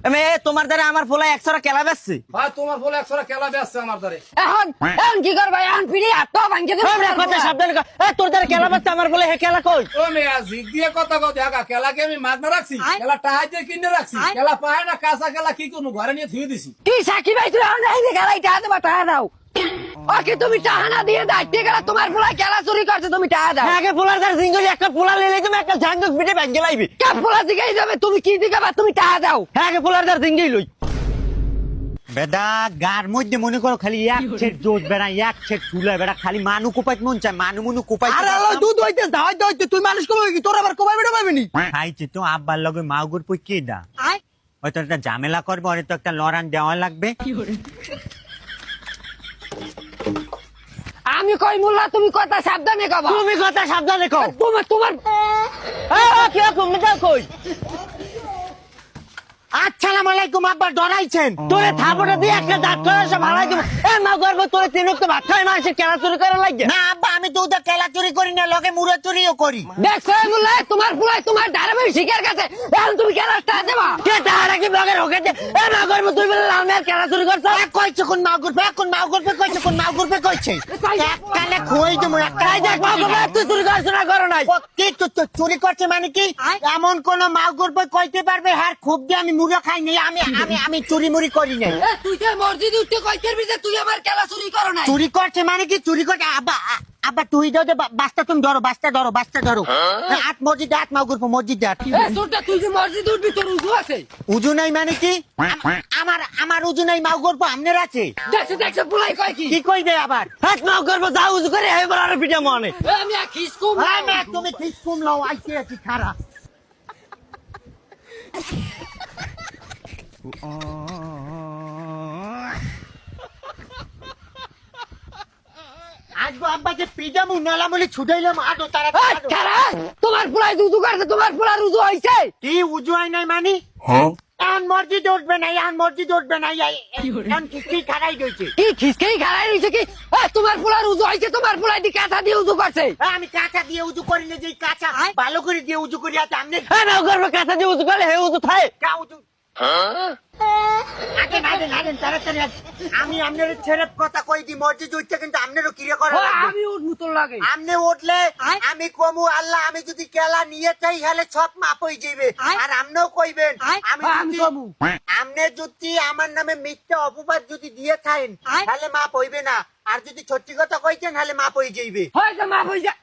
এমে তোমার দ্বারা আমার ফোলা 100 কেলা বেচছে। ভাই তোমার বলে 100 কেলা বেচছে আমার দ্বারে। এখন এখন কি করবা? এখন পিড়ি হাত তো ভাঙকে দেব। কথা সাবধানে কও। তোর দ্বারা কেলা বেচছে আমার বলে হে কেলা কই? ও মেয়া জিগ দিয়ে কথা কও দেখা কেলাকে আমি মাগনা রাখছি, কেলা টাহাই দিয়ে কিনে রাখছি, কেলা পায় না কাঁচা কেলা কি করবো ঘরে নিয়ে থুয়ে দিছি। কি সাকি ভাই তুই এখন এই গেলাই টাকা দেবা, টাকা দাও। ওকে তুমি টাকা না দিয়ে দাইতে গেলা, তোমার ফুলা কেলা চুরি করছে, তুমি টাকা দাও। আগে ফোলার দ্বারা জিঙ্গলি একটা ফোলা লেলে তুমি একটা ঝাঙ্গক পিটে ভাঙ্গে লাইবি। কে ফুলা জিগাই যাবে, তুমি কি দিগাবা, তুমি টাকা দাও। আগে ফোলার দ্বারা জিঙ্গি লই। বেদা গার মধ্যে মনে করো খালি এক ছেট জোট বেড়া, এক ছেট চুলা বেড়া, খালি মানু কোপাইতে মন চায়, মানু মনু কোপাইতে। আরে আল্লাহ দুধ হইতে দাও হইতে তুই মানুষ কমাবি কি? তোর আবার কমাবি না পাবি নি? খাইছে তো আব্বার লগে মাগুর পই কে দা হয়তো একটা ঝামেলা করবে, ওরে তো একটা লড়ান দেওয়া লাগবে। আমি কই মোল্লা, তুমি কথা সাবধানে কবা। তুমি কথা সাবধানে কও। তোমার তোমার কি তুমি যাও কই? আসসালামু আলাইকুম আব্বা, ডরাইছেন তোরে থাপড়া দিয়ে একটা দাঁত করে সব হারাই দেব। এ মা গর্ব তোরে তিনক তো ভাত খাই মাসে কেলা চুরি করে লাগে না আব্বা, আমি তো ওদের কেলা চুরি করি না, লগে মুড়া চুরিও করি। দেখছো মোল্লা, তোমার ফুলাই তোমার ধারাবাহিক শিকার কাছে, এখন তুমি কেন টাকা দেবা? কে তাহারা কি লগে রোকে দে? এ মা গর্ব তুই বলে লাল মেয়ের কেলা চুরি করছ? কইছে কোন মা গর্ব, কোন মা গর্ব কইছে, কোন মা গর্ব কইছে? এক কানে খুই দেব, এক কানে দেখ মা গর্ব তুই চুরি করছ না করো নাই? কি তো চুরি করছে মানে কি? এমন কোন মা গর্ব কইতে পারবে হ্যাঁ খুব দিয়ে আমি মুড়া খাই নাই, আমি চুরি মুড়ি করি নাই। তুই যে মসজিদে উঠতে কইতে পারবি যে তুই আমার কেলা চুরি করো নাই? চুরি করছে মানে কি? চুরি করছে আব্বা, আব্বা তুই দাও দে বাস্তা, তুমি ধরো বাস্তা, ধরো বাস্তা ধরো। আট মসজিদে আট মা গর্ব মসজিদে আট। তোরটা তুই যে মসজিদে উঠবি, তোর উজু আছে? উজু নাই মানে কি? আমার উজু নাই, মা গর্ব আমনের আছে। দেখছো দেখছো ফুলাই কয় কি? কি কইবে আবার? হাত মা গর্ব যাও উজু করে হে বড় পিঠা মনে। আমি আর খিস কম তুমি ঠিক কম লাও, আইতে আছি খারাপ। আজগো আব্বাকে পিজামু নালামলি ছুটাইলাম আদো তারা। তোমার ফুলাই উজু করছে, তোমার ফুলার উজু হইছে? কি উজু হয় নাই মানি? এখন মসজিদ উঠবে না, এখন মসজিদ উঠবে না, এখন কি খারাই গেছে। কি খিসকেই খাড়াই রইছে কি? তোমার ফুলার উজু হইছে, তোমার ফুলাই দি কাঁথা দিয়ে উজু করছে। আমি কাঁচা দিয়ে উজু করি না, যে কাঁচা ভালো করে দিয়ে উজু করি আছে আমনে। কাঁচা দিয়ে উজু করলে হে উজু থাকে কা উজু। আগে নাগেন তাড়াতাড়ি আমি আপনার ছেড়ে কথা কই দি, মসজিদ উঠতে কিন্তু আপনারও ক্রিয়া করা লাগবে। আমি উঠবো তোর লাগে। আমনে উঠলে আমি কমু আল্লাহ, আমি যদি কেলা নিয়ে চাই হলে সব মাপ হয়ে যাবে। আর আমনেও কইবেন আমি কমু। আমনে যদি আমার নামে মিথ্যা অপবাদ যদি দিয়ে থাকেন তাহলে মাপ হইবে না, আর যদি সত্যি কথা কইছেন তাহলে মাপ হয়ে যাইবে। হয়তো মা হইছে।